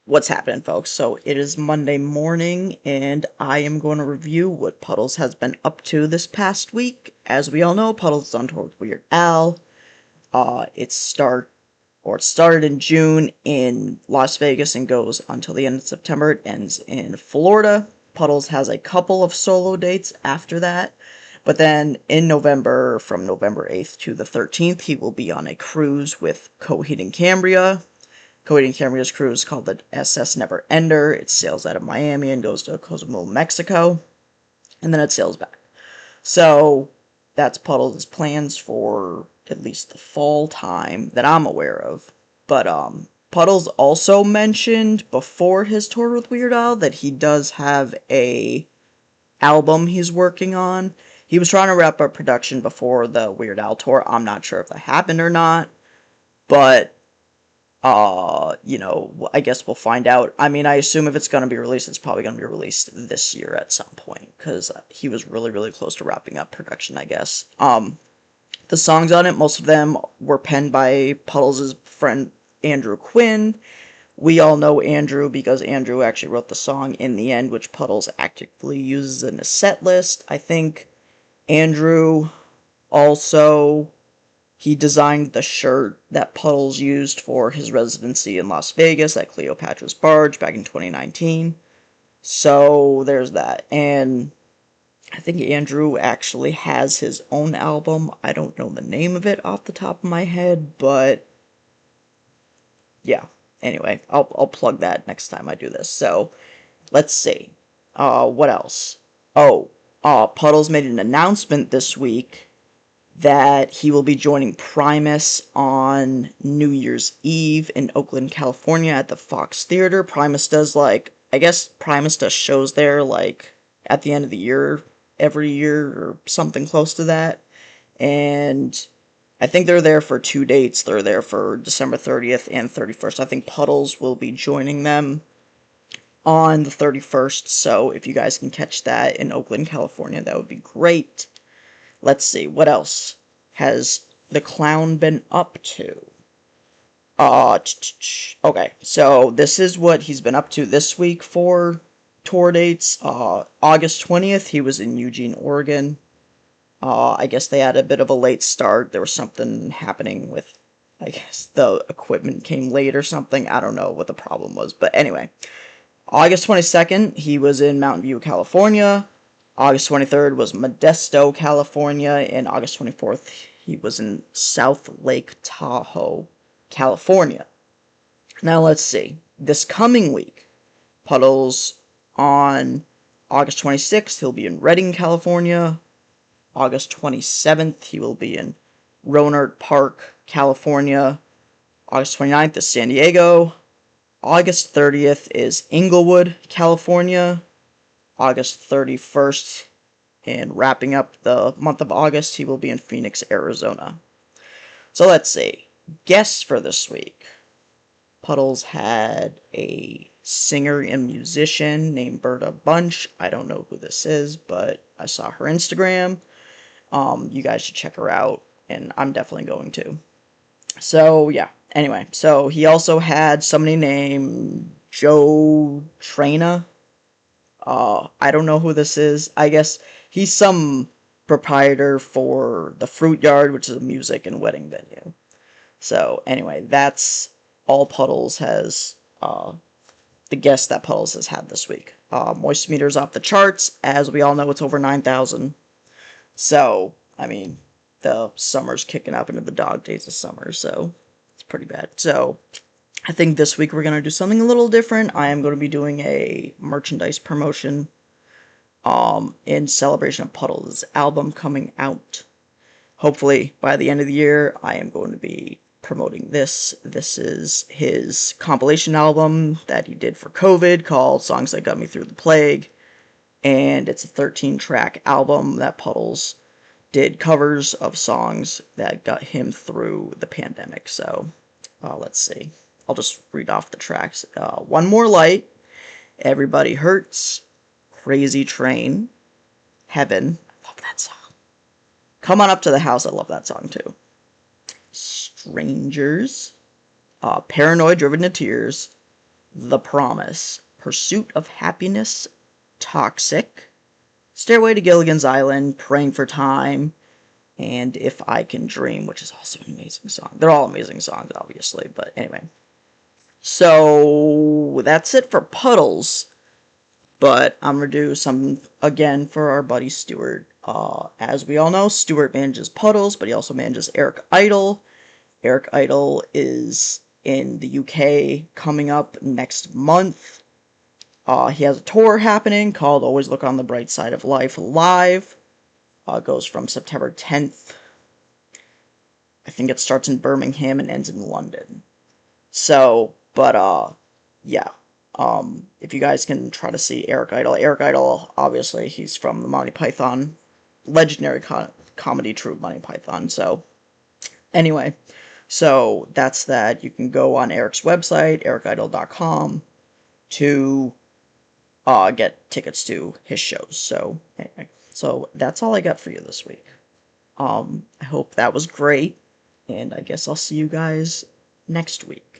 What's happening, folks? So it is Monday morning, and I am going to review what Puddles has been up to this past week. As we all know, Puddles is on tour with Weird Al. It started in June in Las Vegas and goes until the end of September. It ends in Florida. Puddles has a couple of solo dates after that, but then in November, from November 8th to the 13th, he will be on a cruise with Coheed and Cambria. Coheed and Cambria's cruise is called the SS Never Ender. It sails out of Miami and goes to Cozumel, Mexico, and then it sails back. So that's Puddles' plans for at least the fall time that I'm aware of. But Puddles also mentioned before his tour with Weird Al that he does have a album he's working on. He was trying to wrap up production before the Weird Al tour. I'm not sure if that happened or not, but I guess we'll find out. I mean, I assume if it's going to be released, it's probably going to be released this year at some point, because he was really, really close to wrapping up production, I guess. The songs on it, most of them were penned by Puddles' friend Andrew Quinn. We all know Andrew because Andrew actually wrote the song In the End, which Puddles actively uses in his set list. I think Andrew also he designed the shirt that Puddles used for his residency in Las Vegas at Cleopatra's Barge back in 2019. So there's that. And I think Andrew actually has his own album. I don't know the name of it off the top of my head, but yeah. Anyway, I'll plug that next time I do this. So let's see. What else? Puddles made an announcement this week that he will be joining Primus on New Year's Eve in Oakland, California at the Fox Theater. Primus does Primus does shows there at the end of the year, every year, or something close to that. And I think they're there for 2 dates. They're there for December 30th and 31st. I think Puddles will be joining them on the 31st, so if you guys can catch that in Oakland, California, that would be great. Let's see, what else has the clown been up to? Okay, so this is what he's been up to this week for tour dates. August 20th, he was in Eugene, Oregon. I guess they had a bit of a late start. There was something happening with, I guess, the equipment came late or something. I don't know what the problem was, but anyway. August 22nd, he was in Mountain View, California. August 23rd was Modesto, California, and August 24th, he was in South Lake Tahoe, California. Now let's see. This coming week, Puddles on August 26th, he'll be in Redding, California. August 27th, he will be in Rohnert Park, California. August 29th is San Diego. August 30th is Inglewood, California. August 31st, and wrapping up the month of August, he will be in Phoenix, Arizona. So let's see. Guests for this week. Puddles had a singer and musician named Bertha Bunch. I don't know who this is, but I saw her Instagram. You guys should check her out, and I'm definitely going to. So, yeah. Anyway, so he also had somebody named Joe Traina. I don't know who this is. I guess he's some proprietor for the Fruit Yard, which is a music and wedding venue. So, anyway, that's all Puddles has, the guest that Puddles has had this week. Moist meter's off the charts. As we all know, it's over 9,000. So, I mean, the summer's kicking up into the dog days of summer, so it's pretty bad. So, I think this week we're going to do something a little different. I am going to be doing a merchandise promotion in celebration of Puddles' album coming out. Hopefully, by the end of the year, I am going to be promoting this. This is his compilation album that he did for COVID called Songs That Got Me Through the Plague. And it's a 13-track album that Puddles did covers of songs that got him through the pandemic. So, let's see. I'll just read off the tracks. One More Light, Everybody Hurts, Crazy Train, Heaven. I love that song. Come On Up to the House. I love that song too. Strangers, Paranoid Driven to Tears, The Promise, Pursuit of Happiness, Toxic, Stairway to Gilligan's Island, Praying for Time, and If I Can Dream, which is also an amazing song. They're all amazing songs, obviously, but anyway. So, that's it for Puddles, but I'm going to do some, again, for our buddy Stuart. As we all know, Stuart manages Puddles, but he also manages Eric Idle. Eric Idle is in the UK coming up next month. He has a tour happening called Always Look on the Bright Side of Life Live. Goes from September 10th. I think it starts in Birmingham and ends in London. So, but, yeah. If you guys can try to see Eric Idle, obviously, he's from the Monty Python, legendary comedy troupe Monty Python, so, anyway. So, that's that. You can go on Eric's website, ericidle.com, to, get tickets to his shows, so, anyway. So, that's all I got for you this week. I hope that was great, and I guess I'll see you guys next week.